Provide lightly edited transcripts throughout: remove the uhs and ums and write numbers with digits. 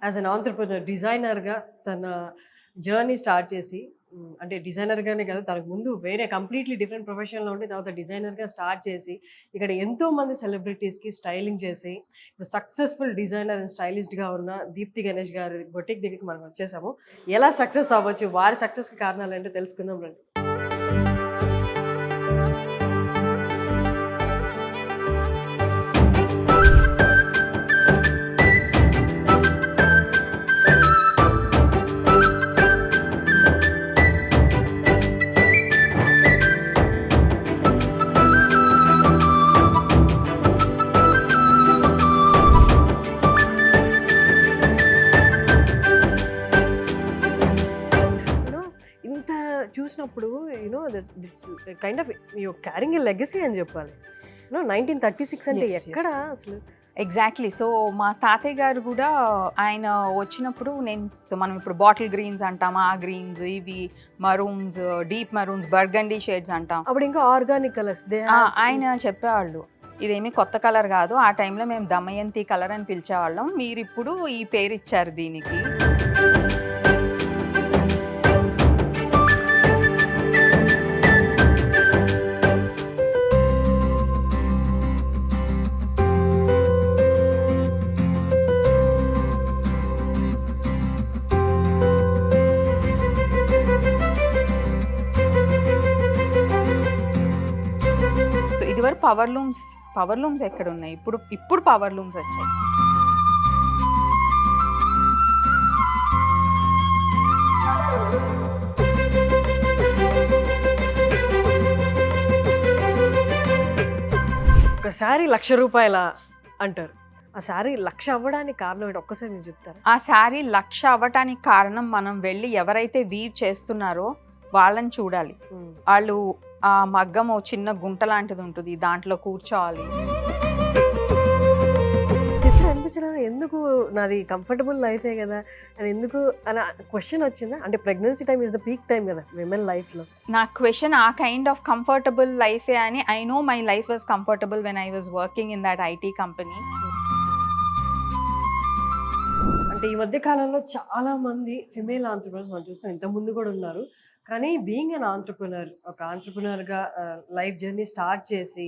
As an entrepreneur డిజైనర్‌గా తన journey start చేసి అంటే డిజైనర్‌గానే కాదు తనకు ముందు వేరే కంప్లీట్‌లీ డిఫరెంట్ ప్రొఫెషన్‌లో ఉండి తర్వాత డిజైనర్‌గా స్టార్ట్ చేసి ఇక్కడ ఎంతోమంది సెలబ్రిటీస్‌కి స్టైలింగ్ చేసి ఇప్పుడు సక్సెస్‌ఫుల్ డిజైనర్ అండ్ స్టైలిస్ట్‌గా ఉన్న దీప్తి గణేష్ గారి బొటిక్ దగ్గరికి మనం వచ్చేసాము. ఎలా సక్సెస్ అవ్వచ్చు? వారి సక్సెస్‌కి కారణాలేంటో తెలుసుకుందాం రండి. యూనో ఇంత చూసినప్పుడు that's kind of you carrying a legacy అని చెప్పాలి. 1936 అంటే యెస్. ఎక్కడ యెస్. అసలు? ఎగ్జాక్ట్‌లీ. సో, మా తాతయ్య గారు గూడా ఆయన వచ్చినప్పుడు మనం ఇప్పుడు బాటిల్ గ్రీన్స్ అంటాం. ఆ గ్రీన్స్, ఇవి మరూన్స్, డీప్ మరూన్స్, బర్గండీ షేడ్స్ అంటాం. అప్పుడు ఇంకా ఆర్గానిక్ కలర్స్ దే ఆయన చెప్పేవాళ్ళు. ఇదేమి కొత్త కలర్ గాదు. ఆ టైంలో మేము దమయంతి కలర్ అని పిలిచేవాళ్ళం. మీరిప్పుడు ఈ పేరిచ్చారు దీనికి. సో, ఇదివరకు పవర్ లూమ్స్ ఎక్కడున్నాయి? ఇప్పుడు పవర్ లూమ్స్ వచ్చాయి. ఒక శారీ ₹1,00,000 అంటారు. ఆ శారీ 1,00,000 అవ్వడానికి కారణం ఏంటి? ఒక్కసారి మీరు చెప్తారా? ఆ శారీ 1,00,000 అవ్వటానికి కారణం మనం వెళ్ళి ఎవరైతే వీవ్ చేస్తున్నారో వాళ్ళని చూడాలి. హ్మ్. వాళ్ళు ఆ మగ్గం ఓ చిన్న గుంట లాంటిది ఉంటుంది. దాంట్లో కూర్చోవాలి. ఎప్పుడు అనిపించలేదా? ఎందుకు నాది కంఫర్టబుల్ లైఫే గదా! అని ఎందుకు అని క్వెషన్ వచ్చిందా? అంటే pregnancy time is the peak time గదా! విమెన్ లైఫ్‌లో. నా క్వెషన్ ఆ కైండ్ ఆఫ్ కంఫర్టబుల్ లైఫే అని. I know my life was comfortable when I was working in that IT company. అంటే ఈ మధ్య కాలంలో చాలా మంది ఫిమేల్ ఆంట్రప్రెనర్స్ మనం చూస్తాం. ఇంతకుముందు కూడా ఉన్నారు. కానీ బీయింగ్ అన్ ఆంట్రప్రెనర్ ఒక ఆంట్రప్రెనర్‌గా లైఫ్ జర్నీ స్టార్ట్ చేసి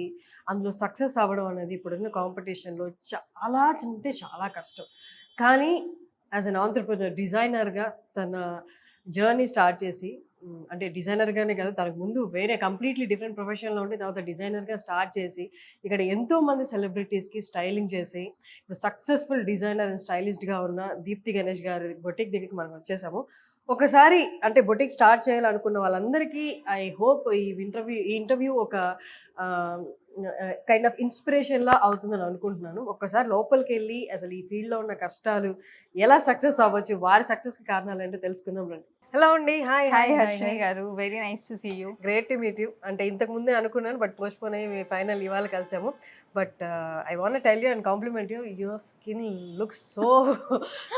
అందులో సక్సెస్ అవ్వడం అనేది ఇప్పుడున్న కాంపిటీషన్‌లో చాలా అంటే చాలా కష్టం. కానీ యాజ్ అన్ ఆంట్రప్రెనర్ డిజైనర్‌గా తన జర్నీ స్టార్ట్ చేసి అంటే డిజైనర్‌గానే కాదు తనకు ముందు వేరే కంప్లీట్‌లీ డిఫరెంట్ ప్రొఫెషన్‌లో ఉండి తర్వాత డిజైనర్‌గా స్టార్ట్ చేసి ఇక్కడ ఎంతోమంది సెలబ్రిటీస్‌కి స్టైలింగ్ చేసి ఇప్పుడు సక్సెస్‌ఫుల్ డిజైనర్ అండ్ స్టైలిస్ట్‌గా ఉన్న దీప్తి గణేష్ గారి బొటిక్ దగ్గరికి మనం వచ్చేసాము. ఒకసారి అంటే బొటిక్ స్టార్ట్ చేయాలనుకున్న వాళ్ళందరికీ ఐ హోప్ ఈ ఇంటర్వ్యూ ఒక కైండ్ ఆఫ్ ఇన్స్పిరేషన్‌లా అవుతుందని అనుకుంటున్నాను. ఒక్కసారి లోపలికెళ్ళి అసలు ఈ ఫీల్డ్‌లో ఉన్న కష్టాలు ఎలా సక్సెస్ అవ్వచ్చు? వారి సక్సెస్‌కి కారణాలేంటో తెలుసుకుందాం రండి. హలో అండి. హాయ్. హాయ్ హర్షిని గారు, very nice to see you. Great to meet you. అంటే ఇంతకు ముందే అనుకున్నాను బట్ పోస్ట్‌పోన్ అయ్యి ఫైనల్ ఇవాళ కలిసాము. But I want tell you and compliment you. Your skin looks so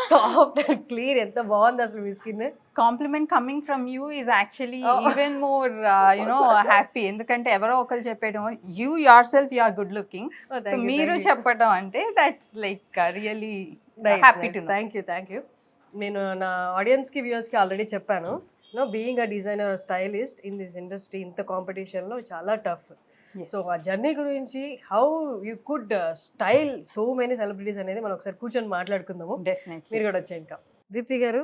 soft and clear. ఎంత బాగుంది అసలు మీ skin. Compliment coming from you is actually Oh. Even more happy. ఎందుకంటే ఎవరో ఒకరు చెప్పడం, you yourself you are good looking. So మీరు చెప్పడం అంటే that's like really happy to know. Thank you. నేను నా ఆడియన్స్‌కి, వ్యూయర్స్‌కి ఆల్రెడీ చెప్పాను. Being a designer, stylist in this industry ఇంత కాంపిటీషన్‌లో చాలా టఫ్. సో ఆ జర్నీ గురించి how you could style so many celebrities అనేది మనం ఒకసారి కూర్చొని మాట్లాడుకుందాము. డెఫినెట్లీ. మీరు కూడా వచ్చేయండి. దీప్తి గారు,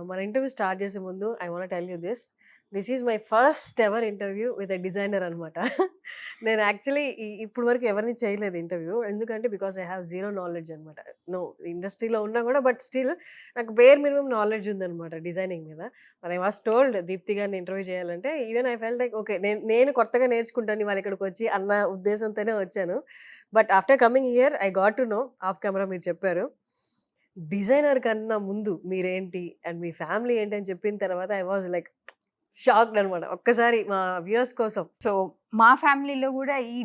మన ఇంటర్వ్యూ స్టార్ట్ చేసే ముందు I want tell you this is my first ever interview with a designer అనమాట. నేను యాక్చువల్లీ ఇప్పుడు వరకు ఎవరిని చేయలేదు ఇంటర్వ్యూ. ఎందుకంటే because I have zero knowledge అనమాట. ఇండస్ట్రీలో ఉన్నా కూడా బట్ స్టిల్ నాకు బేర్ మినిమం నాలెడ్జ్ ఉందనమాట డిజైనింగ్ మీద. మరి ఐ వాస్ టోల్డ్ దీప్తి గారిని ఇంటర్వ్యూ చేయాలంటే even I felt like okay నేను కొత్తగా నేర్చుకుంటాను వాళ్ళు ఇక్కడికి వచ్చి అన్న ఉద్దేశంతోనే వచ్చాను. But after coming here I got to know of camera మీరు చెప్పారు. డిజైనర్ కన్నా ముందు మీరేంటి అండ్ మీ ఫ్యామిలీ ఏంటి అని చెప్పిన తర్వాత ఐ వాజ్ లైక్ షాక్డ్ అనమాట. ఒక్కసారి మా వ్యూయర్స్ కోసం. సో మా ఫ్యామిలీలో కూడా ఈ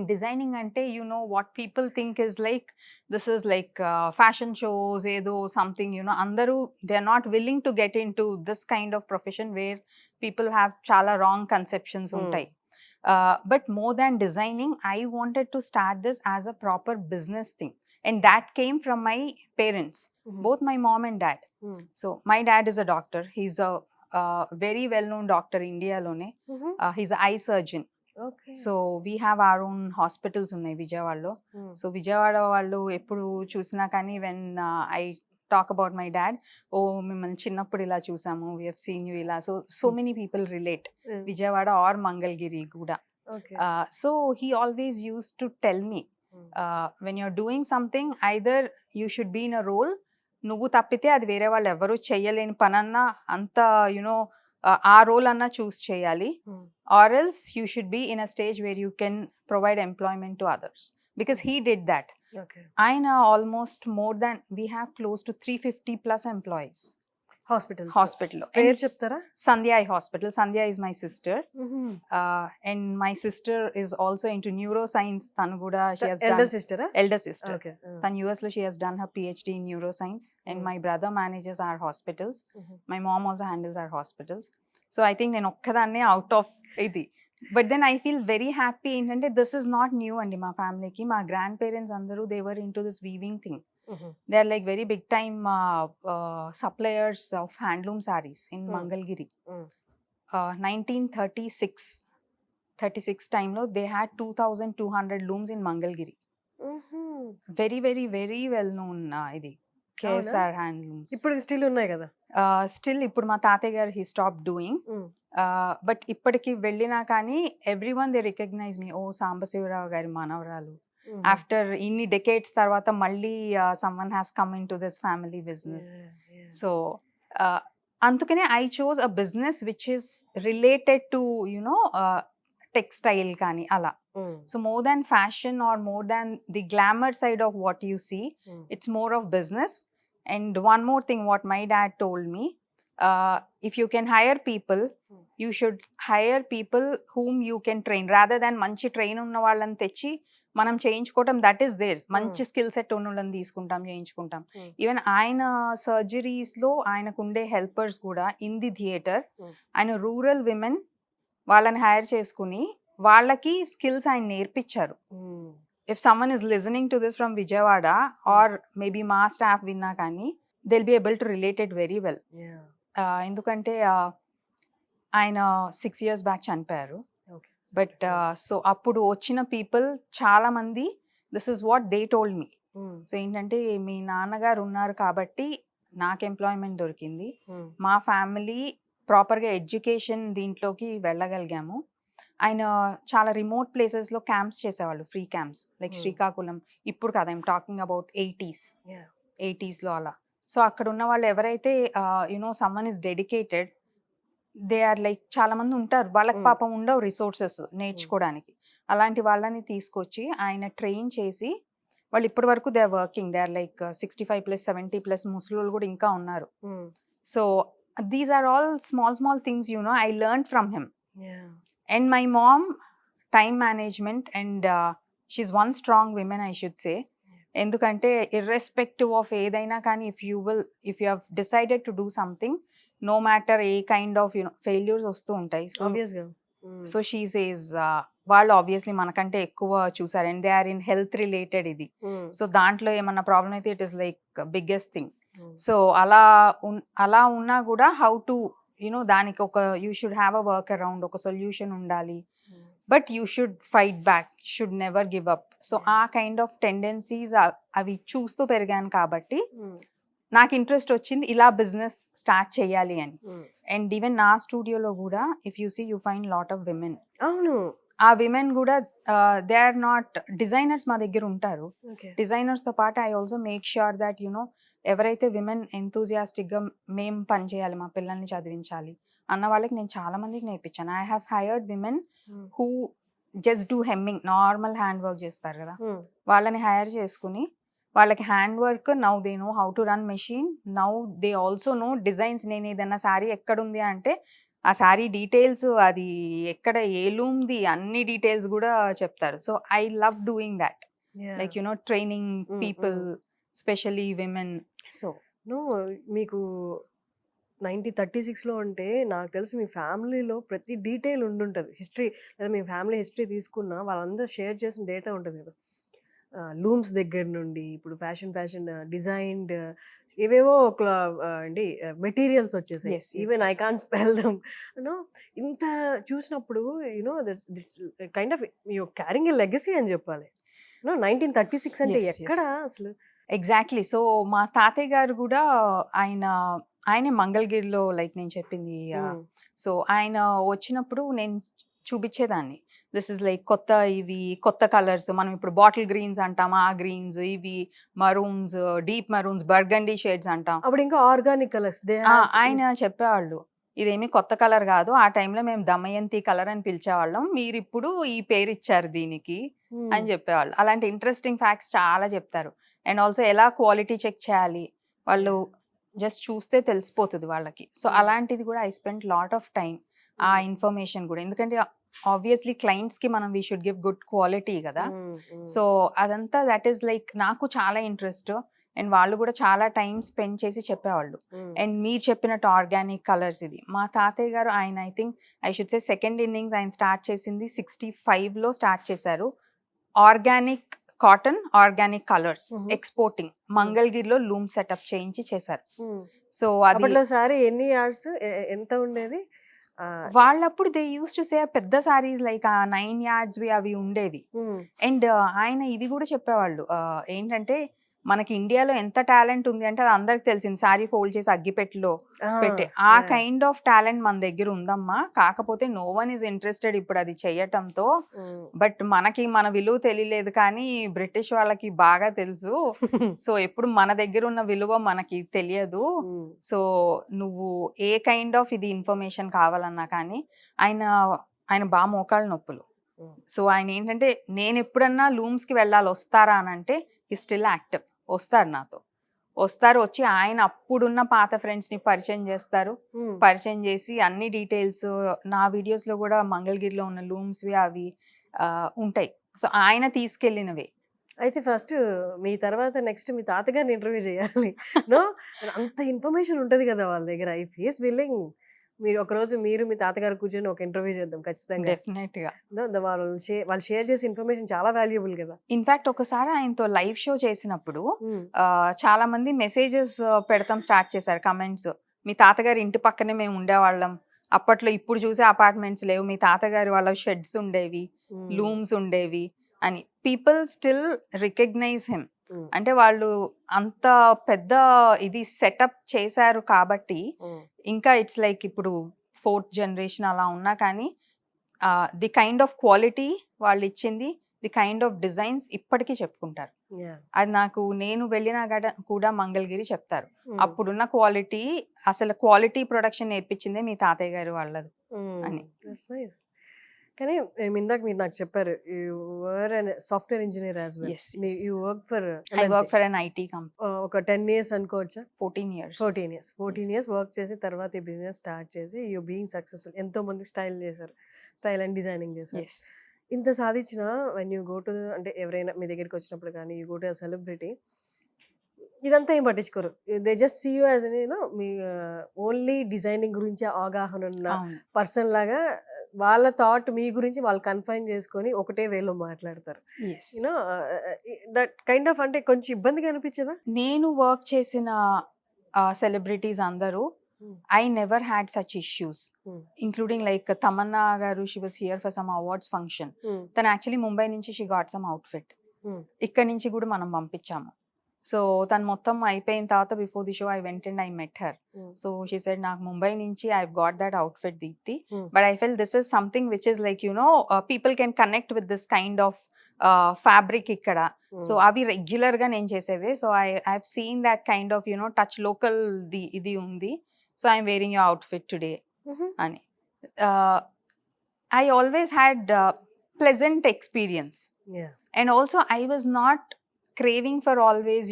డిజైనింగ్ అంటే what people think is like this is like fashion shows ఏదో సంథింగ్ అందరూ they are not willing to get in to this kind of profession where people have చాలా రాంగ్ కన్సెప్షన్స్ ఉంటాయి. But more than designing, I wanted to start this as a proper business thing, and that came from my parents, both my mom and dad. So my dad is a doctor. He's a very well-known doctor India lone. He's an eye surgeon. Okay. So we have our own hospitals ఉన్నాయి విజయవాడలో. So Vijayawada వాళ్ళు ఎప్పుడు చూసినా కానీ when I talk about my dad, ఓ మిమ్మల్ని చిన్నప్పుడు ఇలా చూసాము, వీ హెవ్ సీన్ యూ ఇలా. So many people relate Vijayawada or Mangalagiri కూడా. Okay. So he always use to tell me, when you're doing something either you should be in a role, నువ్వు తప్పితే అది వేరే వాళ్ళు ఎవరు చెయ్యలేని పనన్నా అంత యునో ఆ రోల్ అన్నా చూస్ చేయాలి, or else you should be in a stage where you can provide employment to others, because he did that. Okay. ఆయన almost more than we have close to 350+ employees hospitals. హాస్పిటల్లో. పేరు చెప్తారా? Sandhya eye hospital. Sandhya is my sister, and my sister is also into neuroscience. తను కూడా elder సిస్టరా? Elder sister. Okay. తను US లో she has done her PhD in neuroscience, and my brother manages our hospitals. My mom also handles our hospitals. So I think నేను ఒక్కదాన్నే out of ఇది. But then I feel very happy ఏంటంటే this is not new అండి మా ఫ్యామిలీకి. మా grandparents అందరూ they were in to this weaving thing. They are like very big time suppliers of handloom sarees in Mangalgiri. 1936 time lo they had 2200 looms in Mangalgiri. Very very very well known ఇది KSR handlooms. ఇప్పుడు still ఉన్నాయి కదా? Still ఇప్పుడు మా తాతయ్య గారు he stop doing, but ఇప్పటికి వెళ్ళినా కానీ everyone they recognise me, ఓ సాంబశివరావు గారి మనవరాలు. ఆఫ్టర్ ఇన్ని డెకేడ్స్ తర్వాత మళ్ళీ someone has come in to this family business. So అందుకనే I chose a business which is related to you know textile కానీ అలా. So more than fashion or more than the glamour side of what you see, it's more of business. And one more thing what my dad told me, if you can hire people, you should hire people whom you can train rather than మంచి train ఉన్న వాళ్ళని తెచ్చి మనం చేయించుకోవటం. That is there. మంచి skill set ఉన్న వాళ్ళని తీసుకుంటాం, చేయించుకుంటాం. ఈవెన్ ఆయన సర్జరీస్ లో ఆయనకుండే హెల్పర్స్ కూడా ఇన్ ది థియేటర్ ఆయన రూరల్ విమెన్ వాళ్ళని హైర్ చేసుకుని వాళ్ళకి స్కిల్స్ ఆయన నేర్పించారు. If someone is listening to this from Vijayawada or maybe మా స్టాఫ్ విన్నా కానీ they'll be able to relate it very well. ఎందుకంటే ఆయన 6 years బ్యాక్ చనిపోయారు. బట్ సో అప్పుడు వచ్చిన పీపుల్ చాలా మంది this is what they told me. So ఏంటంటే మీ నాన్నగారు ఉన్నారు కాబట్టి నాకు ఎంప్లాయ్మెంట్ దొరికింది, మా ఫ్యామిలీ ప్రాపర్గా ఎడ్యుకేషన్ దీంట్లోకి వెళ్ళగలిగాము. ఆయన చాలా రిమోట్ ప్లేసెస్లో క్యాంప్స్ చేసేవాళ్ళు, ఫ్రీ క్యాంప్స్ లైక్ శ్రీకాకుళం. ఇప్పుడు కదా ఐమ్ టాకింగ్ అబౌట్ 80s లో అలా. సో అక్కడ ఉన్న వాళ్ళు ఎవరైతే you know someone is dedicated, they are like చాలా మంది ఉంటారు, వాళ్ళకి పాపం ఉండవు రిసోర్సెస్ నేర్చుకోవడానికి. అలాంటి వాళ్ళని తీసుకొచ్చి ఆయన ట్రైన్ చేసి వాళ్ళు ఇప్పటి వరకు they are working, they are like 65+, 70+ ముసలోళ్ళు కూడా ఇంకా ఉన్నారు. So these are all small things you know I learn from him. And my mom time management, and she's one strong women I should say. ఎందుకంటే irrespective of ఏదైనా కానీ if you have decided to do something, no matter ఏ kind of you know failures వస్తూ ఉంటాయి. So she says వాళ్ళు obviously మనకంటే ఎక్కువ చూసారు, and they are in health related ఇది. సో దాంట్లో ఏమన్నా ప్రాబ్లం అయితే it is like biggest thing. So అలా ఉన్నా కూడా హౌ టు యునో దానికి ఒక you should have a work around, ఒక సొల్యూషన్ ఉండాలి. But you should fight back, should never give up. So ఆ కైండ్ ఆఫ్ టెండెన్సీస్ అవి చూస్తూ పెరిగాను కాబట్టి నాకు ఇంట్రెస్ట్ వచ్చింది ఇలా బిజినెస్ స్టార్ట్ చేయాలి అని. అండ్ ఈవెన్ నా స్టూడియోలో కూడా if you see you find lot of women. అవును, ఆ విమెన్ కూడా దే ఆర్ నాట్ డిజైనర్స్ మా దగ్గర ఉంటారు. డిజైనర్స్ తో పాటు I also make sure that you know ఎవరైతే విమెన్ ఎంతూజియాస్టిక్ గా మేము పనిచేయాలి, మా పిల్లల్ని చదివించాలి అన్న వాళ్ళకి నేను చాలా మందికి నేర్పించాను. I have hired women who just do hemming, normal hand work చేస్తారు కదా, వాళ్ళని హైర్ చేసుకుని వాళ్ళకి hand work, now they know how to run machine, now they also know designs. నేను ఏదైనా శారీ ఎక్కడుంది అంటే ఆ శారీ డీటెయిల్స్, అది ఎక్కడ ఏ లూమ్ది అన్ని డీటెయిల్స్ కూడా చెప్తారు. So I love doing that, like you know training people, especially women. So మీకు 1936లో అంటే నాకు తెలిసి మీ ఫ్యామిలీలో ప్రతి డీటెయిల్ ఉండుంటది. హిస్టరీ లేదా మీ ఫ్యామిలీ హిస్టరీ తీసుకున్నా వాళ్ళందరూ షేర్ చేసిన డేటా ఉంటది కదా! లూమ్స్ దగ్గర నుండి ఇప్పుడు ఫ్యాషన్ డిజైన్డ్ ఏవేవో ఒక ఏంటి మెటీరియల్స్ వచ్చేసాయి. Yes, yes. Even I can't spell them. You know ఇంత చూసినప్పుడు that's kind of you're carrying a legacy అని చెప్పాలి. 1936 అంటే Yes, yes. ఎక్కడ అసలు? ఎగ్జాక్ట్లీ. సో మా తాతయ్య గారు కూడా ఆయన ఆయనే మంగళగిరిలో లైక్ నేను చెప్పింది. సో ఆయన వచ్చినప్పుడు నేను చూపించేదాన్ని. దిస్ ఇస్ లైక్ కొత్త కలర్స్, మనం ఇప్పుడు బాటిల్ గ్రీన్స్ అంటాం, ఆ గ్రీన్స్, ఇవి మరూన్స్, డీప్ మరూన్స్, బర్గండీ షేడ్స్ అంటాం. అప్పుడు ఇంకా ఆర్గానిక్ కలర్స్ ఆయన చెప్పేవాళ్ళు ఇదేమి కొత్త కలర్ కాదు, ఆ టైంలో మేము దమయంతి కలర్ అని పిలిచేవాళ్ళం, మీరు ఇప్పుడు ఈ పేరు ఇచ్చారు దీనికి అని చెప్పేవాళ్ళు. అలాంటి ఇంట్రెస్టింగ్ ఫ్యాక్ట్స్ చాలా చెప్తారు. అండ్ ఆల్సో ఎలా క్వాలిటీ చెక్ చేయాలి, వాళ్ళు జస్ట్ చూస్తే తెలిసిపోతుంది వాళ్ళకి. సో అలాంటిది కూడా I spend lot of time ఆ ఇన్ఫర్మేషన్ కూడా, ఎందుకంటే ఆబ్వియస్లీ క్లయింట్స్ కి మనం we should give good quality కదా. సో అదంతా దట్ ఈస్ లైక్ నాకు చాలా ఇంట్రెస్ట్. అండ్ వాళ్ళు కూడా చాలా టైం స్పెండ్ చేసి చెప్పేవాళ్ళు. అండ్ మీరు చెప్పినట్టు ఆర్గానిక్ కలర్స్, ఇది మా తాతయ్య గారు ఆయన I think I should say second innings ఆయన స్టార్ట్ చేసింది 65లో స్టార్ట్ చేశారు. Organic cotton, organic colours exporting మంగళగిరిలో లూమ్ సెటప్ చేయించి చేశారు. సో అప్పట్లో సారీ ఎన్ని యార్డ్స్ ఎంత ఉండేది? వాళ్ళప్పుడు దే యూస్ టు సే పెద్ద సారీస్ లైక్ 9 yards అవి ఉండేవి. అండ్ ఆయన ఇవి కూడా చెప్పేవాళ్ళు, ఏంటంటే మనకి ఇండియాలో ఎంత టాలెంట్ ఉంది అంటే అది అందరికి తెలిసింది, సారీ ఫోల్డ్ చేసి అగ్గిపెట్టెలో పెట్టే ఆ కైండ్ ఆఫ్ టాలెంట్ మన దగ్గర ఉందమ్మా. కాకపోతే నో వన్ ఈజ్ ఇంట్రెస్టెడ్ ఇప్పుడు అది చెయ్యటంతో. బట్ మనకి మన విలువ తెలియలేదు, కానీ బ్రిటిష్ వాళ్ళకి బాగా తెలుసు. సో ఎప్పుడు మన దగ్గర ఉన్న విలువ మనకి తెలియదు. సో నువ్వు ఏ కైండ్ ఆఫ్ ఇది ఇన్ఫర్మేషన్ కావాలన్నా కానీ ఆయన బాగా మోకాళ్ళ నొప్పులు. సో ఆయన ఏంటంటే నేను ఎప్పుడన్నా లూమ్స్ కి వెళ్ళాలి వస్తారా అని అంటే ఈ స్టిల్ యాక్టివ్, వస్తారు నాతో వచ్చి ఆయన అప్పుడున్న పాత ఫ్రెండ్స్ ని పరిచయం చేస్తారు. పరిచయం చేసి అన్ని డీటెయిల్స్ నా వీడియోస్ లో కూడా మంగళగిరిలో ఉన్న లూమ్స్ అవి ఉంటాయి. సో ఆయన తీసుకెళ్ళినవే. అయితే ఫస్ట్ మీ తర్వాత నెక్స్ట్ మీ తాతగారిని ఇంటర్వ్యూ చేయాలి. నో అంత ఇన్ఫర్మేషన్ ఉంటది కదా వాళ్ళ దగ్గర. ఐ ఫేస్ విల్లింగ్ మీరు ఒకరోజు మీరు మీ తాతగారు కూర్చొని ఒక ఇంటర్వ్యూ చేద్దాం ఖచ్చితంగా. డెఫినెట్ గా వాళ్ళు షేర్ చేసే ఇన్ఫర్మేషన్ చాలా వాల్యుబుల్ కదా. ఇన్ఫాక్ట్ ఒకసారి ఆయనతో లైవ్ షో చేసినప్పుడు చాలా మంది మెసేజెస్ పెడతాం స్టార్ట్ చేశారు, కమెంట్స్. మీ తాతగారి ఇంటి పక్కనే మేము ఉండేవాళ్ళం అప్పట్లో, ఇప్పుడు చూసే అపార్ట్మెంట్స్ లేవు, మీ తాతగారి వాళ్ళ షెడ్స్ ఉండేవి, లూమ్స్ ఉండేవి అని. People still recognise him. అంటే వాళ్ళు అంత పెద్ద ఇది సెటప్ చేశారు కాబట్టి ఇంకా ఇట్స్ లైక్ ఇప్పుడు 4th generation అలా ఉన్నా కానీ ది కైండ్ ఆఫ్ క్వాలిటీ వాళ్ళు ఇచ్చింది, ది కైండ్ ఆఫ్ డిజైన్స్ ఇప్పటికీ చెప్పుకుంటారు. అది నాకు నేను వెళ్ళినా కూడా మంగళగిరి చెప్తారు, అప్పుడున్న క్వాలిటీ, అసలు క్వాలిటీ ప్రొడక్షన్ నేర్పించిందే మీ తాతయ్య గారు వాళ్ళది అని. కానీ ఇందాక మీరు నాకు చెప్పారు you were an software engineer as well. You work for I work for an IT company. ఒక 10 years అనుకోవచ్చా? 14 years. 14 years వర్క్ చేసి తర్వాత ఈ బిజినెస్ స్టార్ట్ చేసి యు బీయింగ్ సక్సెస్ఫుల్. ఎంతో మంది స్టైల్ అండ్ డిజైనింగ్ చేశారు. ఇంత సాధించిన వెన్ యూ గో టు, అంటే ఎవరైనా మీ దగ్గరికి వచ్చినప్పుడు కానీ యూ గో టు సెలబ్రిటీ, ఇదంతా ఏం పట్టించుకోరు. They just see you as me only designing గురించి అవగాహన ఉన్న పర్సన్ లాగా వాళ్ళ థాట్ మీ గురించి వాళ్ళు కన్ఫైన్ చేసుకొని ఒకటే వేలో మాట్లాడతారు. యూనో దట్ కైండ్ ఆఫ్, అంటే కొంచెం ఇబ్బందిగా అనిపించదా? నేను వర్క్ చేసిన సెలబ్రిటీస్ అందరూ I never had such issues, including like Tamanna garu, she was here for some awards function. Then actually Mumbai nunchi she got some outfit. Ikkadi nunchi kuda manam పంపించాము. So తను మొత్తం అయిపోయిన తర్వాత before the show I went and I met her. So she said నాకు ముంబై నుంచి I got that outfit Deepti, but I felt this is something which is like people can connect with this kind of fabric ఇక్కడ. So అవి regular గా నేను చేసేవే. So I have seen that kind of touch local ఇది ఉంది. So I'm wearing your outfit today. Ani. I always had pleasant experience. Yeah. And also I was not craving for always,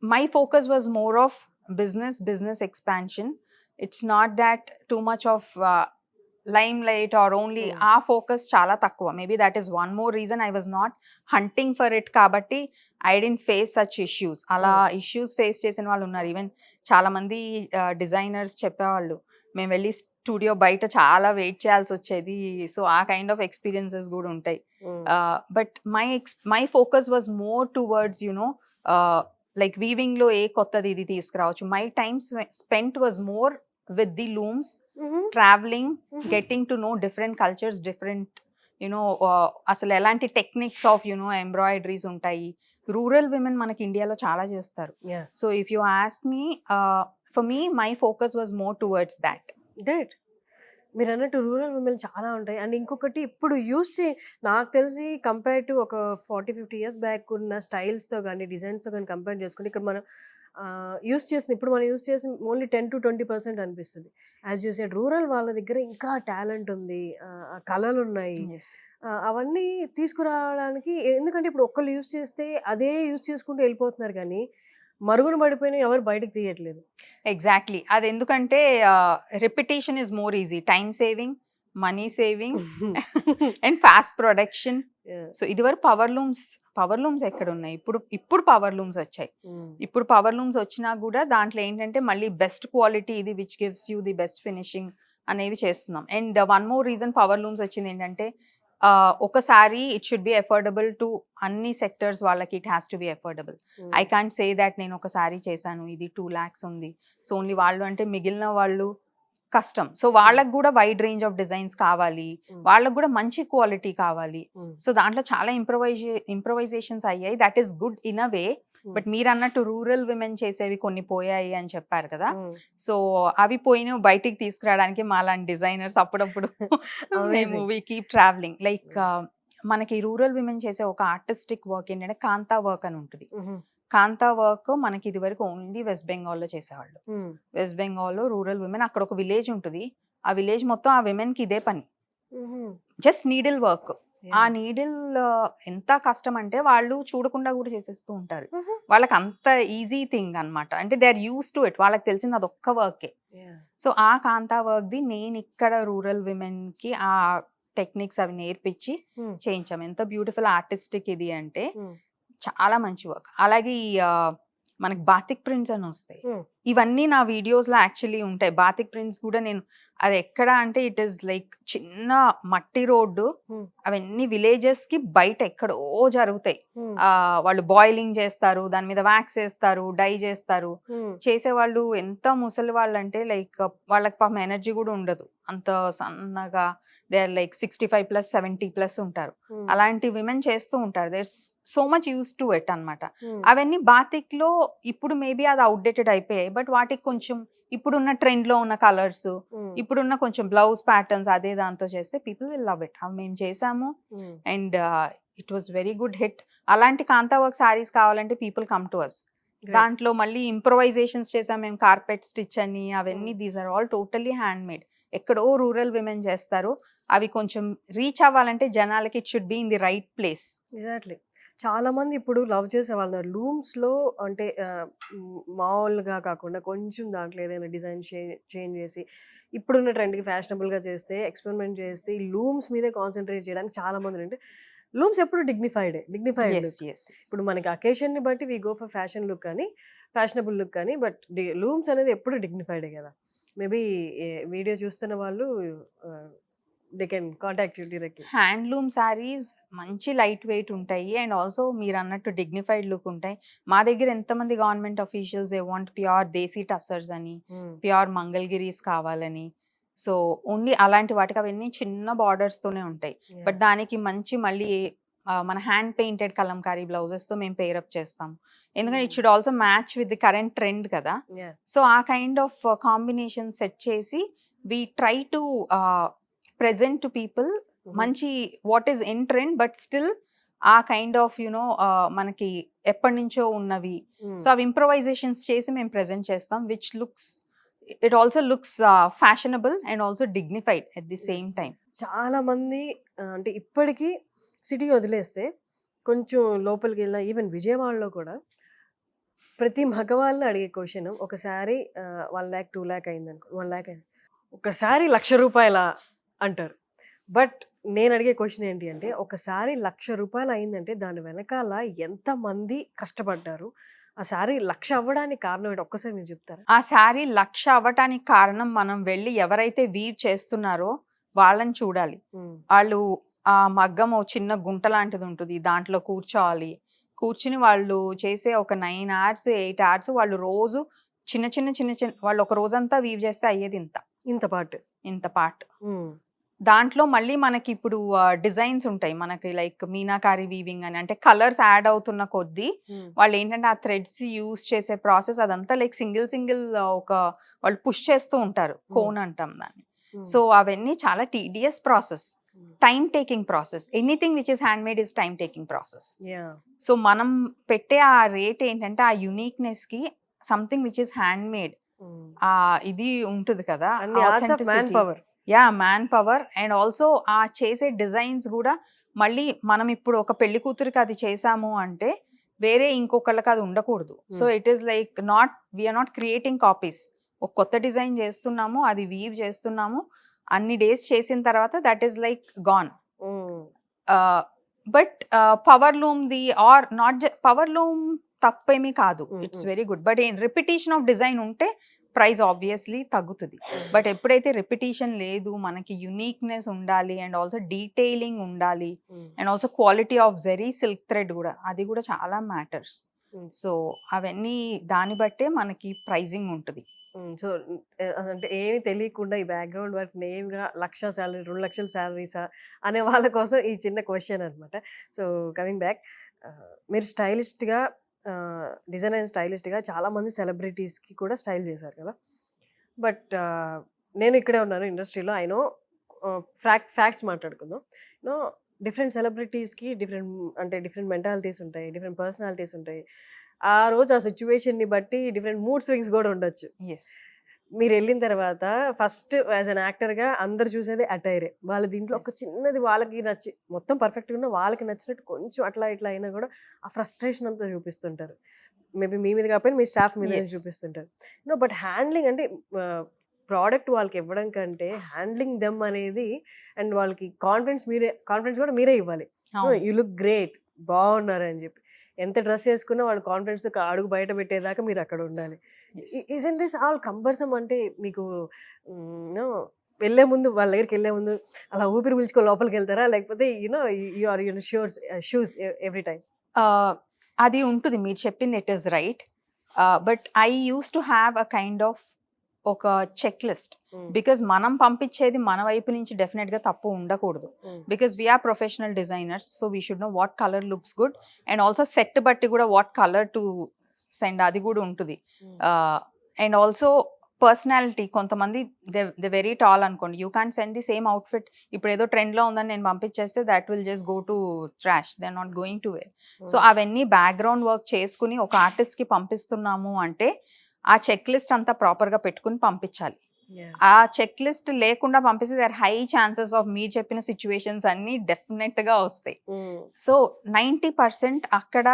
my focus was more of business expansion. It's not that too much of limelight or only ఆ focus చాలా తక్కువ. Maybe that is one more reason I was not hunting for it. కాబట్టి I didn't face such issues. అలా issues face చేసిన వాళ్ళు ఉన్నారు. Even చాలా మంది డిజైనర్స్ చెప్పేవాళ్ళు, మేము వెళ్ళి స్టూడియో బయట చాలా వెయిట్ చేయాల్సి వచ్చేది. సో ఆ కైండ్ ఆఫ్ ఎక్స్పీరియన్సెస్ కూడా ఉంటాయి. But my focus was more towards you know like weaving లో ఏ కొత్తది ఇది తీసుకురావచ్చు. My time spent was more with the looms, traveling, getting to know different cultures, different అసలు ఎలాంటి టెక్నిక్స్ ఆఫ్ ఎంబ్రాయిడరీస్ ఉంటాయి. రూరల్ విమెన్ మనకి ఇండియాలో చాలా చేస్తారు. So if you ask me, for me my focus was more towards that. Great. మీరు అన్నట్టు rural women చాలా ఉంటాయి. అండ్ ఇంకొకటి ఇప్పుడు నాకు తెలిసి కంపేర్ టు ఒక 40-50 ఇయర్స్ బ్యాక్ ఉన్న స్టైల్స్తో కానీ డిజైన్స్తో కానీ కంపేర్ చేసుకుంటే ఇక్కడ మనం ఇప్పుడు మనం యూస్ చేసిన ఓన్లీ 10-20% అనిపిస్తుంది. యాజ్ యూ సెడ్, రూరల్ వాళ్ళ దగ్గర ఇంకా టాలెంట్ ఉంది, కళలు ఉన్నాయి. అవన్నీ తీసుకురావడానికి, ఎందుకంటే ఇప్పుడు ఒక్కళ్ళు యూస్ చేస్తే అదే యూస్ చేసుకుంటూ వెళ్ళిపోతున్నారు కానీ మరుగున పడిపోయినా ఎవరు బయటకు తీయట్లేదు. ఎగ్జాక్ట్లీ. అది ఎందుకంటే repetition is more easy, time saving, money saving and fast production. So ఇదివరకు పవర్ లూమ్స్ ఎక్కడ ఉన్నాయి? ఇప్పుడు పవర్ లూమ్స్ వచ్చాయి. ఇప్పుడు పవర్ లూమ్స్ వచ్చినా కూడా దాంట్లో ఏంటంటే మళ్ళీ బెస్ట్ క్వాలిటీ ఇది which gives you the best finishing అనేవి చేస్తున్నాం. And one more reason power looms వచ్చింది ఏంటంటే, ఒకసారి it should B affordable to అన్ని సెక్టర్స్ వాళ్ళకి. It has to be affordable. I can't say that నేను ఒకసారి చేశాను ఇది 2 lakhs ఉంది, సో ఓన్లీ వాళ్ళు అంటే మిగిలిన వాళ్ళు కష్టం. సో వాళ్ళకు కూడా వైడ్ రేంజ్ ఆఫ్ డిజైన్స్ కావాలి, వాళ్ళకు కూడా మంచి క్వాలిటీ కావాలి. సో దాంట్లో చాలా ఇంప్రవైజేషన్స్ అయ్యాయి. That is good in a way. But మీరు అన్నట్టు రూరల్ విమెన్ చేసేవి కొన్ని పోయాయి అని చెప్పారు కదా. సో అవి పోయిన బయటికి తీసుకురావడానికి మాలాంటి డిజైనర్స్ అప్పుడప్పుడు మేము వి కీప్ ట్రావెలింగ్. లైక్ మనకి రూరల్ విమెన్ చేసే ఒక ఆర్టిస్టిక్ వర్క్ ఏంటంటే కాంతా వర్క్ అని ఉంటుంది. కాంతా వర్క్ మనకి ఇది వరకు ఓన్లీ వెస్ట్ బెంగాల్లో చేసేవాళ్ళు. వెస్ట్ బెంగాల్లో రూరల్ విమెన్, అక్కడ ఒక విలేజ్ ఉంటుంది, ఆ విలేజ్ మొత్తం ఆ విమెన్ కి ఇదే పని, జస్ట్ నీడిల్ వర్క్. ఆ నీడిల్ ఎంత కష్టం అంటే వాళ్ళు చూడకుండా కూడా చేసేస్తూ ఉంటారు. వాళ్ళకి అంత ఈజీ థింగ్ అన్నమాట. అంటే they are use to it, వాళ్ళకి తెలిసింది అది ఒక్క వర్కే. సో ఆ కాంతా వర్క్ ది నేను ఇక్కడ రూరల్ విమెన్ కి ఆ టెక్నిక్స్ అవి నేర్పించి చేయించాం. ఎంత బ్యూటిఫుల్ ఆర్టిస్టిక్ ఇది అంటే చాలా మంచి వర్క్. అలాగే ఈ మనకి బాతిక్ ప్రింట్స్ అని వస్తాయి, ఇవన్నీ నా వీడియోస్ లో యాక్చువల్లీ ఉంటాయి. బాతిక్ ప్రింట్స్ కూడా నేను అది ఎక్కడ అంటే ఇట్ ఈస్ లైక్ చిన్న మట్టి రోడ్డు, అవన్నీ విలేజెస్ కి బయట ఎక్కడో జరుగుతాయి. వాళ్ళు బాయిలింగ్ చేస్తారు, దాని మీద వ్యాక్స్ వేస్తారు, డై చేస్తారు. చేసేవాళ్ళు ఎంత ముసలి వాళ్ళు అంటే లైక్ వాళ్ళకి పాపం ఎనర్జీ కూడా ఉండదు, అంత సన్నగా. దే ఆర్ లైక్ 65+, 70+ ఉంటారు. అలాంటి విమెన్ చేస్తూ ఉంటారు. They're so much use to it అన్నమాట. అవన్నీ బాతిక్ లో ఇప్పుడు మేబీ అది అవుట్డేటెడ్ అయిపోయాయి. బట్ వాటికి కొంచెం ఇప్పుడున్న ట్రెండ్ లో ఉన్న కలర్స్, ఇప్పుడున్న కొంచెం బ్లౌజ్ ప్యాటర్న్స్ అదే దాంతో చేస్తే పీపుల్ విల్ లవ్ ఇట్. అవి మేము చేసాము and it was very good hit. అలాంటి కాంతా వర్క్ సారీస్ కావాలంటే పీపుల్ కమ్ టు అస్. దాంట్లో మళ్ళీ ఇంప్రొవైజేషన్స్ చేసాం మేము, కార్పెట్ స్టిచ్ అని అవన్నీ. These are all totally hand made. ఎక్కడో రూరల్ విమెన్ చేస్తారు. అవి కొంచెం రీచ్ అవ్వాలంటే జనాలకి it should be in the right place. Exactly. చాలా మంది ఇప్పుడు లవ్ చేసే వాళ్ళు లూమ్స్ లో, అంటే మామూలుగా కాకుండా కొంచెం దాంట్లో ఏదైనా డిజైన్ చేంజ్ చేసి ఇప్పుడున్న ట్రెండ్కి ఫ్యాషనబుల్గా చేస్తే, ఎక్స్పెరిమెంట్ చేస్తే ఈ లూమ్స్ మీదే కాన్సన్ట్రేట్ చేయడానికి చాలా మంది. అంటే లూమ్స్ ఎప్పుడు డిగ్నిఫైడ్ లుక్. ఇప్పుడు మనకి అకేషన్ని బట్టి we go for fashion look కానీ, ఫ్యాషనబుల్ లుక్ కానీ, బట్ లూమ్స్ అనేది ఎప్పుడు డిగ్నిఫైడే కదా. మేబీ వీడియో చూస్తున్న వాళ్ళు they can contact you directly. Handloom saris మంచి లైట్ వెయిట్ ఉంటాయి అండ్ ఆల్సో మీరు అన్నట్టు డిగ్నిఫైడ్ లుక్ ఉంటాయి. మా దగ్గర ఎంతమంది government officials they want pure desi tussars అని, ప్యూర్ మంగళగిరీస్ కావాలని. సో ఓన్లీ అలాంటి వాటికి అవన్నీ చిన్న బార్డర్స్ తోనే ఉంటాయి. బట్ దానికి మంచి మళ్ళీ మన హ్యాండ్ పెయింటెడ్ కలంకారీ బ్లౌజెస్ తో మేము పేరప్ చేస్తాం. ఎందుకంటే it should also match with the current trend కదా. సో ఆ కైండ్ ఆఫ్ కాంబినేషన్ సెట్ చేసి we try to present to people మంచి what is in trend, but still ఆ కైండ్ ఆఫ్ మనకి ఎప్పటి నుంచో ఉన్నవి. సో అవి ఇంప్రొవైజేషన్స్ చేసి మేము ప్రెజెంట్ చేస్తాం, which looks it also looks fashionable and also dignified at the same time. చాలా మంది అంటే ఇప్పటికీ సిటీ వదిలేస్తే కొంచెం లోపలికి వెళ్ళిన, ఈవెన్ విజయవాడలో కూడా ప్రతి మగవాళ్ళని అడిగే క్వశ్చన్, ఒకసారి 1 lakh 2 lakh అయింది అనుకో, 1 lakh అయింది, ఒకసారి 1,00,000 రూపాయల అంటారు. బట్ నేను అడిగే క్వెషన్ ఏంటి అంటే, ఒక శారీ ₹1,00,000 అయిందంటే దాని వెనకాల ఎంతమంది కష్టపడ్డారు? ఆ శారీ 1,00,000 అవ్వడానికి కారణం ఏంటి? ఒక్కసారి మీరు చెప్తారా? ఆ శారీ 1,00,000 అవ్వటానికి కారణం మనం వెళ్ళి ఎవరైతే వీవ్ చేస్తున్నారో వాళ్ళని చూడాలి. హ్మ్. వాళ్ళు ఆ మగ్గం ఓ చిన్న గుంట లాంటిది ఉంటుంది. దాంట్లో కూర్చోవాలి. కూర్చుని వాళ్ళు చేసే ఒక 9 అవర్స్, 8 అవర్స్ వాళ్ళు రోజు చిన్న వాళ్ళు ఒక రోజంతా వీవ్ చేస్తే అయ్యేది ఇంత. ఇంత పాటు. ఇంత పార్ట్. హ్మ్. దాంట్లో మళ్ళీ మనకి ఇప్పుడు డిజైన్స్ ఉంటాయి. మనకి లైక్ మీనాకారి వీవింగ్ అని. అంటే కలర్స్ యాడ్ అవుతున్న కొద్దీ హ్మ్. వాళ్ళేంటంటే ఆ థ్రెడ్స్ యూజ్ చేసే ప్రాసెస్ అదంతా లైక్ సింగిల్ ఒక వాళ్ళు పుష్ చేస్తూ ఉంటారు. కోన్ అంటాం దాన్ని. హ్మ్. సో అవన్నీ చాలా tedious process. Hmm. Time taking process. Anything which is hand made is time taking process. Yeah! So మనం పెట్టే ఆ రేట్ ఏంటంటే ఆ యూనిక్‌నెస్‌కి something which is hand made hmm. ఇది ఉంటది కదా! అన్ని hours of man authenticity. Power. Man power and also ఆ చేసే డిజైన్స్ గూడా మళ్ళీ మనం ఇప్పుడు ఒక పెళ్లి కూతురికి అది చేసాము అంటే వేరే ఇంకొకళ్ళకి అది ఉండకూడదు. So it is like we're not creating copies. ఒక కొత్త డిజైన్ చేస్తున్నాము, అది వీవ్ చేస్తున్నాము. అన్ని డేస్ చేసిన తర్వాత that is like gone. Hmm. But power లూమ్‌ది ఆర్ నాట్ పవర్ లూమ్ తప్పేమీ కాదు. Hmm. It's hmm. Very good. But repetition of design ఉంటే ప్రైస్ ఆబ్వియస్లీ తగ్గుతది. హ్మ్. బట్ ఎప్పుడైతే రిపిటీషన్ లేదు, మనకి యూనిక్‌నెస్ ఉండాలి అండ్ ఆల్సో డీటెయిలింగ్ ఉండాలి hmm. And also quality of zari silk thread గూడా అది గూడా చాలా మ్యాటర్స్. హ్మ్. సో అవన్నీ దాన్ని బట్టే మనకి ప్రైజింగ్ ఉంటది. హ్మ్. సో, అంటే ఏమి తెలియకుండా ఈ బ్యాక్‌గ్రౌండ్ వర్క్ నేమ్‌గా 1,00,000 సాలరీ, 2,00,000 సాలరీసా అనే వాళ్ళ కోసం ఈ చిన్న క్వెషన్ అనమాట. సో, కమింగ్ బ్యాక్ మీరు స్టైలిస్ట్‌గా డిజైన్ అండ్ స్టైలిస్ట్‌గా చాలామంది సెలబ్రిటీస్‌కి కూడా స్టైల్ చేశారు కదా! బట్ నేను ఇక్కడే ఉన్నాను ఇండస్ట్రీలో. ఐ నో ఫ్యాక్ట్స్ మాట్లాడుకుందాం. నో డిఫరెంట్ సెలబ్రిటీస్‌కి డిఫరెంట్ మెంటాలిటీస్ ఉంటాయి. డిఫరెంట్ పర్సనాలిటీస్ ఉంటాయి. ఆ రోజు ఆ సిట్యుయేషన్‌ని బట్టి డిఫరెంట్ మూడ్ స్వింగ్స్ గూడా ఉండొచ్చు. యెస్. మీరెళ్ళిన తర్వాత ఫస్ట్ యాస్ ఎన్ యాక్టర్‌గా అందరూ చూసేది అటైరే. వాళ్ళ దీంట్లో ఒక చిన్నది వాళ్ళకి నచ్చి మొత్తం పర్ఫెక్ట్‌గా ఉన్న వాళ్ళకి నచ్చినట్టు కొంచెం అట్లా ఇట్లా అయినా గూడా ఆ ఫ్రస్ట్రేషన్ అంతా చూపిస్తుంటారు. మేబీ మీ మీద కాకపోయినా మీ స్టాఫ్ మీదనే యెస్. చూపిస్తుంటారు. బట్ హ్యాండ్లింగ్ అంటే ప్రోడక్ట్ వాళ్ళకి ఇవ్వడం కంటే హ్యాండ్లింగ్ దెమ్ అనేది అండ్ వాళ్ళకి కాన్ఫిడెన్స్ కూడా మీరే ఇవ్వాలి. అవును. యూ లుక్ గ్రేట్ బాగున్నారు అని చెప్పి. ఎంత డ్రెస్ చేసుకున్నా వాళ్ళు కాన్ఫిడెన్స్‌తో అడుగు బయట పెట్టేదాకా మీరు అక్కడ ఉండాలి. యెస్. ఇజంట్ దిస్ ఆల్ కంపల్సమ్ అంటే మీకు నో వెళ్ళే ముందు వాళ్ళ దగ్గరికెళ్ళే ముందు అలా ఊపిరి పీల్చుకొని లోపలికెళ్తారా? లేకపోతే you are shoes every time? అది ఉంటది. మీరు చెప్పింది it is right. But I used to have a kind of ఒక చెక్ లిస్ట్. బికాజ్ మనం పంపించేది మన వైపు నుంచి డెఫినెట్‌గా తప్పు ఉండకూడదు. Because we are professional designers. So we should know what colour looks good and also set బట్టి కూడా వాట్ కలర్ టు సెండ్ అది కూడా ఉంటది. అండ్ ఆల్సో పర్సనాలిటీ కొంతమంది దే వెరీ టాల్ అనుకోండి. You can't send the same outfit. ఇప్పుడు ఏదో ట్రెండ్‌లో ఉందని నేను పంపించేస్తే that will just go to trash. They are not going to wear. So అవన్నీ బ్యాక్‌గ్రౌండ్ వర్క్ చేసుకొని ఒక ఆర్టిస్ట్‌కి పంపిస్తున్నాము అంటే ఆ చెక్ లిస్ట్ అంతా ప్రాపర్‌గా పెట్టుకొని పంపించాలి. ఆ చెక్ లిస్ట్ లేకుండా పంపిస్తే దేర్ హై ఛాన్సెస్ ఆఫ్ మీరు చెప్పిన సిట్యుయేషన్స్ అన్నీ డెఫినెట్‌గా వస్తాయి. సో 90% అక్కడ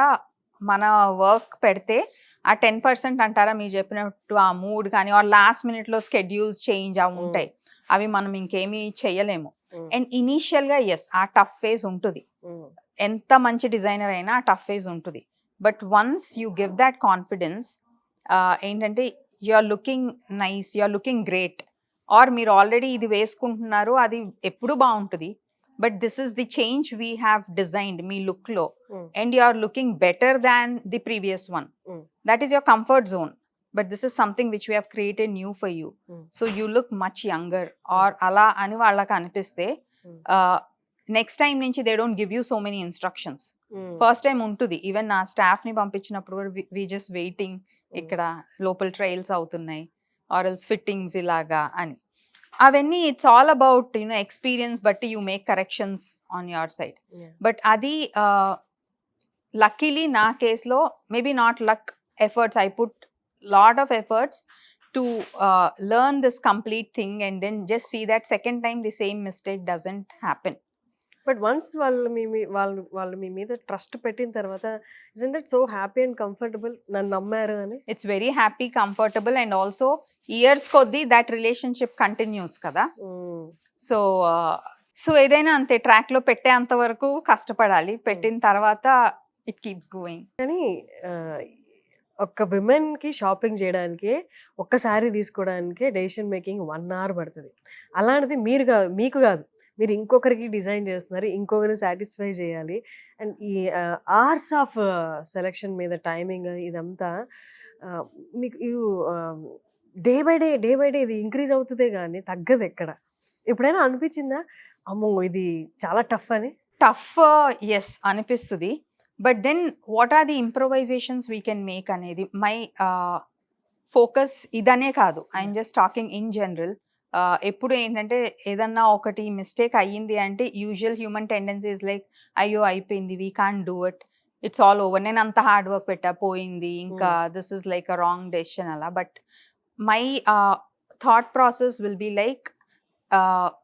మన వర్క్ పెడితే ఆ 10% అంటారా మీరు చెప్పినట్టు ఆ మూడ్ కానీ ఆర్ లాస్ట్ మినిట్‌లో స్కెడ్యూల్స్ చేంజ్ అవి ఉంటాయి. అవి మనం ఇంకేమీ చెయ్యలేము. అండ్ ఇనీషియల్‌గా ఆ టఫ్ ఫేజ్ ఉంటది. ఎంత మంచి డిజైనర్ అయినా ఆ టఫ్ ఫేజ్ ఉంటది. But once you give that confidence ఏంటంటే you are looking nice, you are looking great or మీరు ఆల్రెడీ ఇది వేసుకుంటున్నారు అది ఎప్పుడూ బావుంటది. But this is the change we have designed మీ లుక్‌లో and you are looking better than the previous one. That is your comfort zone. But this is something which we have created new for you. So you look much younger are అలా అని వాళ్ళకి అనిపిస్తే next time నుంచి they don't give you so many instructions. First time ఉంటుంది. Even నా స్టాఫ్‌ని పంపించినప్పుడు కూడా వి జస్ట్ వెయిటింగ్ ఇక్కడ లోపల ట్రయల్స్ అవుతున్నాయి ఆర్ ఎల్స్ ఫిట్టింగ్స్ ఇలాగా అని. అవన్నీ ఇట్స్ ఆల్ అబౌట్ ఎక్స్పీరియన్స్ బట్టి you make corrections on your side. But అది లక్కీలీ నా కేస్‌లో maybe not luck, efforts. I put lot of efforts to learn this complete thing and then just see that second time the same mistake doesn't happen. But once వాళ్ళు మీ మీద trust పెట్టిన తర్వాత isn't it so happy and comfortable నన్ను నమ్మారు అని? It's very happy, comfortable and also years కొద్దీ that relationship continues కదా. So ఏదైనా అంతే, ట్రాక్ లో పెట్టేంత వరకు కష్టపడాలి, పెట్టిన తర్వాత ఇట్ కీప్స్ గోయింగ్. కానీ ఒక్క విమెన్కి షాపింగ్ చేయడానికి ఒక్క శారీ తీసుకోవడానికి డెసిషన్ మేకింగ్ 1 hour పడుతుంది. అలాంటిది మీరు కాదు, మీకు కాదు, మీరు ఇంకొకరికి డిజైన్ చేస్తున్నారు, ఇంకొకరిని సాటిస్ఫై చేయాలి. అండ్ ఈ అవర్స్ ఆఫ్ సెలెక్షన్ మీద టైమింగ్ ఇదంతా మీకు డే బై డే ఇది ఇంక్రీజ్ అవుతుందే కానీ తగ్గదు ఎక్కడ. ఎప్పుడైనా అనిపించిందా అమ్మో ఇది చాలా టఫ్ అని? టఫ్, ఎస్ అనిపిస్తుంది. But then what are the improvisations we can make అనేది మై ఫోకస్. ఇదనే కాదు, I'm just talking in general. ఎప్పుడు ఏంటంటే ఏదన్నా ఒకటి మిస్టేక్ అయ్యింది అంటే యూజువల్ హ్యూమన్ టెండెన్సీస్ లైక్ అయ్యో అయిపోయింది, we can't do it, it's all over, నేను అంత హార్డ్ వర్క్ పెట్టా పోయింది, ఇంకా this is like a wrong decision అలా. But my thought process will be like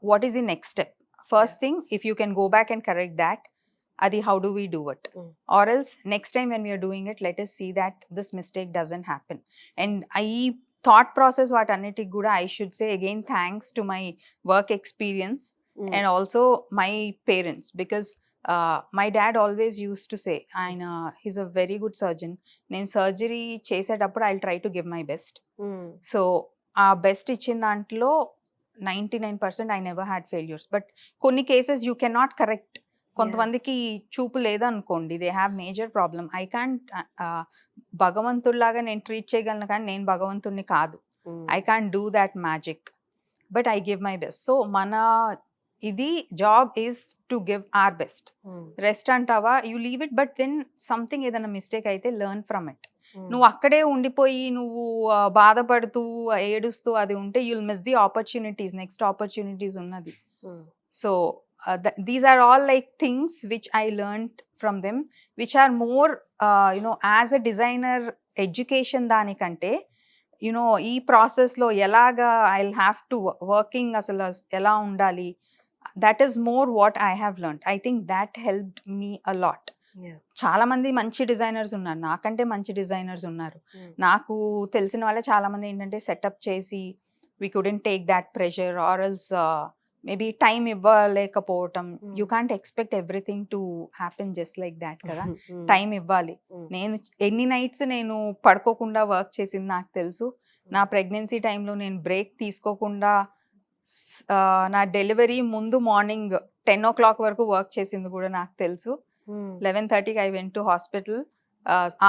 what is the next step? First thing, if you can go back and correct that, adi how do we do it? Or else next time when we are doing it, let us see that this mistake doesn't happen. And I thought process what anitiki kuda I should say again thanks to my work experience and also my parents, because my dad always used to say, he's a very good surgeon, nen surgery chesetappudu I'll try to give my best. So ఆ best ఇచ్చిన దాంట్లో 99% I never had failures. But కొన్ని cases you can not correct. కొంతమందికి చూపు లేదనుకోండి, they have major problem. I can't భగవంతుడిలాగా నేను treat చేయగలను, కానీ నేను భగవంతుడిని కాదు. I can't do that magic, but I give my best. So మన ఇది job is to give our best. Rest అంటావా, you leave it, but then something ఏదైనా మిస్టేక్ అయితే లెర్న్ ఫ్రమ్ ఇట్. నువ్వు అక్కడే ఉండిపోయి నువ్వు బాధపడుతూ ఏడుస్తూ అది ఉంటే you'll miss the opportunities, next opportunities ఉన్నది. So these are all like things which I learned from them, which are more as a designer education దానికంటే ఈ ప్రాసెస్లో ఎలాగా I will have to working అసలు ఎలా ఉండాలి, that is more what I have learned. I think that helped me a lot. చాలా మంది మంచి డిజైనర్స్ ఉన్నారు, నాకంటే మంచి డిజైనర్స్ ఉన్నారు. నాకు తెలిసిన వాళ్ళే చాలా మంది ఏంటంటే సెటప్ చేసి we couldn't take that pressure, or else maybe time ఇవ్వలేకపోవటం. You can't expect everything to happen just like that కదా, టైం ఇవ్వాలి. నేను ఎన్ని నైట్స్ నేను పడుకోకుండా వర్క్ చేసింది నాకు తెలుసు. నా ప్రెగ్నెన్సీ టైంలో నేను బ్రేక్ తీసుకోకుండా నా డెలివరీ ముందు మార్నింగ్ 10 o'clock వరకు వర్క్ చేసింది కూడా నాకు తెలుసు. 11:30కి I went to hospital.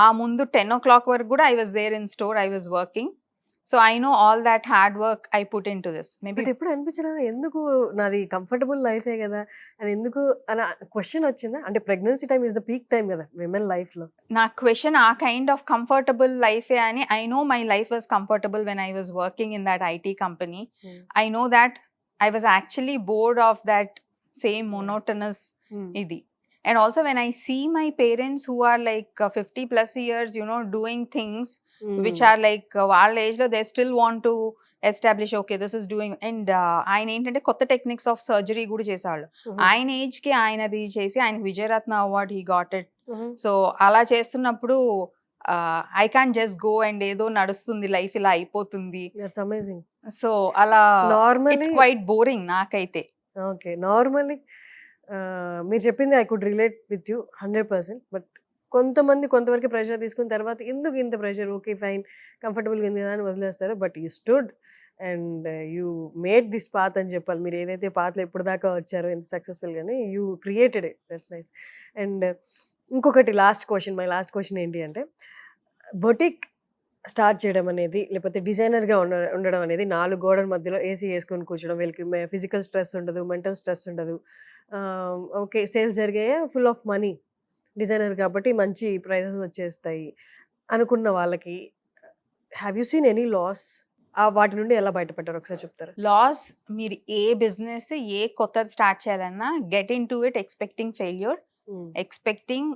ఆ ముందు 10 o'clock వరకు కూడా I was there in store, I was working. So I know all that hard work I put into this. Maybe ఎప్పుడు అనిపించలేదా ఎందుకు నాది కంఫర్టబుల్ లైఫే కదా అని, ఎందుకు అని క్వశ్చన్ వచ్చిందా? అంటే pregnancy time is the peak time కదా విమెన్ లైఫ్ లో. నా క్వశ్చన్ ఆ కైండ్ ఆఫ్ కంఫర్టబుల్ లైఫే అని. I know my life was comfortable when I was working in that IT company. I know that I was actually bored of that same monotonous idi. And also when I see my parents who are like 50 plus years, doing things which are like వాళ్ళ age లో they still want to establish, okay, this is doing. And ఆయన ఏంటంటే కొత్త techniques of surgery కూడా చేసేవాళ్ళు. ఆయన age కి ఆయనది చేసి ఆయన Vijayaratna award he got it. So అలా చేస్తున్నప్పుడు I can't just go and ఏదో నడుస్తుంది లైఫ్ ఇలా అయిపోతుంది. సో అలా ఇట్స్ క్వైట్ బోరింగ్ నాకైతే. ఓకే, నార్మల్లీ మీరు చెప్పింది I could relate with you 100%. But కొంతమంది కొంతవరకు ప్రెషర్ తీసుకున్న తర్వాత ఎందుకు ఇంత ప్రెషర్, ఓకే ఫైన్ కంఫర్టబుల్గా ఉంది కదా అని వదిలేస్తారు. But you stood and you made this path అని చెప్పాలి. మీరు ఏదైతే పాత్లో ఎప్పుడు దాకా వచ్చారో ఎంత సక్సెస్ఫుల్గానే you created it, that's nice. And ఇంకొకటి మై లాస్ట్ క్వశ్చన్ ఏంటి అంటే, బొటిక్ స్టార్ట్ చేయడం అనేది లేకపోతే డిజైనర్గా ఉండడం అనేది 4 గోడల మధ్యలో ఏసీ వేసుకొని కూర్చోడం, వీళ్ళకి ఫిజికల్ స్ట్రెస్ ఉండదు, మెంటల్ స్ట్రెస్ ఉండదు, ఓకే సేల్స్ జరిగాయి, ఫుల్ ఆఫ్ మనీ, డిజైనర్ కాబట్టి మంచి ప్రైజెస్ వచ్చేస్తాయి అనుకున్న వాళ్ళకి have you seen any loss? వాటి నుండి ఎలా బయటపడ్డారు ఒకసారి చెప్తారా? లాస్, మీరు ఏ బిజినెస్ ఏ కొత్తది స్టార్ట్ చేయాలన్నా get in to it expecting failure, expecting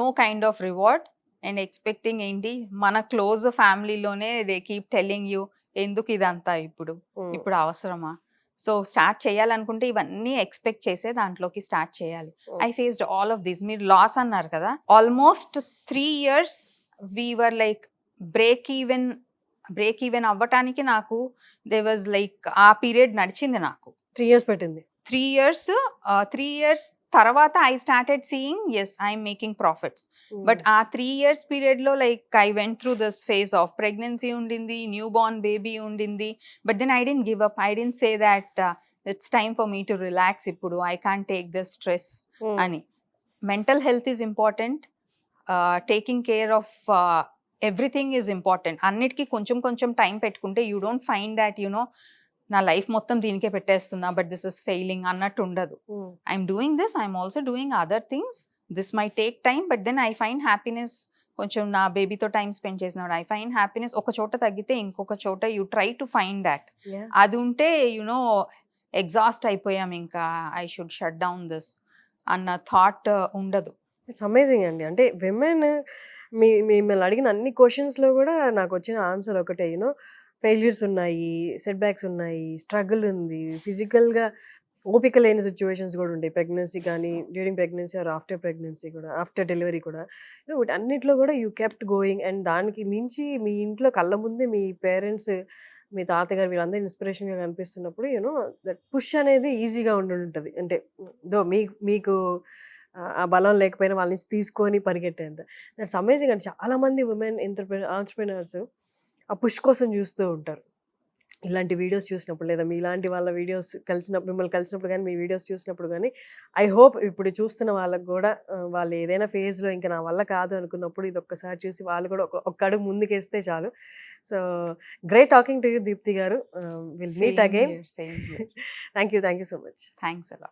no kind of reward, and expecting ఏంటి మన క్లోజ్ ఫ్యామిలీలోనే దే కీప్ టెల్లింగ్ యూ ఎందుకు ఇదంతా ఇప్పుడు అవసరమా. సో స్టార్ట్ చేయాలనుకుంటే ఇవన్నీ ఎక్స్పెక్ట్ చేసే దాంట్లోకి స్టార్ట్ చేయాలి. I faced all of this. మీరు లాస్ అన్నారు కదా, almost 3 years we were like break even అవ్వటానికి నాకు దే వాజ్ లైక్ ఆ పీరియడ్ నడిచింది నాకు. 3 ఇయర్స్ పెట్టింది. 3 ఇయర్స్ 3 ఇయర్స్ తర్వాత I started seeing yes I'm making profits. But ఆ 3 ఇయర్స్ పీరియడ్‌లో like I went through this phase of pregnancy ఉండింది, న్యూ బోర్న్ బేబీ ఉండింది. But then I didn't give up. I didn't say that it's time for me to relax ఇప్పుడు. I can't take this stress అని. Mental health is important. Taking care of everything is important. అన్నిటికీ కొంచెం కొంచెం time పెట్టుకుంటే you don't find that నా life మొత్తం దీనికే పెట్టేస్తున్నా బట్ దిస్ ఇస్ ఫెయిలింగ్ అన్నట్టు ఉండదు. I'm doing this, I'm also doing other things. This may take time but then I find happiness. కొంచెం నా బేబీతో టైం స్పెండ్ చేసినప్పుడు ఐ ఫైండ్ హ్యాపీనెస్. ఒక చోట తగ్గితే ఇంకొక చోట you try to find that. అది ఉంటే ఎగ్జాస్ట్ అయిపోయాం, ఇంకా I should shut down this అన్న థాట్ ఉండదు. ఇట్స్ అమేజింగ్ అండి. అంటే విమెన్ మిమ్మల్ని అడిగిన అన్ని క్వశ్చన్స్లో కూడా నాకు వచ్చిన ఆన్సర్ ఒకటే, ఫెయిల్యూర్స్ ఉన్నాయి, సెట్ బ్యాక్స్ ఉన్నాయి, స్ట్రగుల్ ఉంది, ఫిజికల్గా ఓపిక లేని సిచ్యువేషన్స్ కూడా ఉంటాయి. ప్రెగ్నెన్సీ కానీ, during pregnancy or after pregnancy కూడా, ఆఫ్టర్ డెలివరీ కూడా, వీటి అన్నిట్లో కూడా యూ కెప్ట్ గోయింగ్. అండ్ దానికి మించి మీ ఇంట్లో కళ్ళ ముందే మీ పేరెంట్స్, మీ తాతగారు వీళ్ళందరూ ఇన్స్పిరేషన్గా కనిపిస్తున్నప్పుడు దట్ పుష్ అనేది ఈజీగా ఉంటుంది. అంటే మీకు ఆ బలం లేకపోయినా వాళ్ళ నుంచి తీసుకొని పరిగెట్టేంత. దట్స్ అమేజింగ్ అండి. చాలామంది ఉమెన్ ఆంట్రప్రెనర్స్ ఆ పుష్ కోసం చూస్తూ ఉంటారు. ఇలాంటి వీడియోస్ చూసినప్పుడు, లేదా మీలాంటి వాళ్ళ వీడియోస్ మిమ్మల్ని కలిసినప్పుడు కానీ, మీ వీడియోస్ చూసినప్పుడు కానీ, ఐ హోప్ ఇప్పుడు చూస్తున్న వాళ్ళకి కూడా వాళ్ళు ఏదైనా ఫేజ్లో ఇంకా నా వల్ల కాదు అనుకున్నప్పుడు ఇది ఒక్కసారి చూసి వాళ్ళు కూడా ఒక్క అడుగు ముందుకేస్తే చాలు. So great talking to you Deepti garu. Will meet again. Thank you so much. Thanks అలా.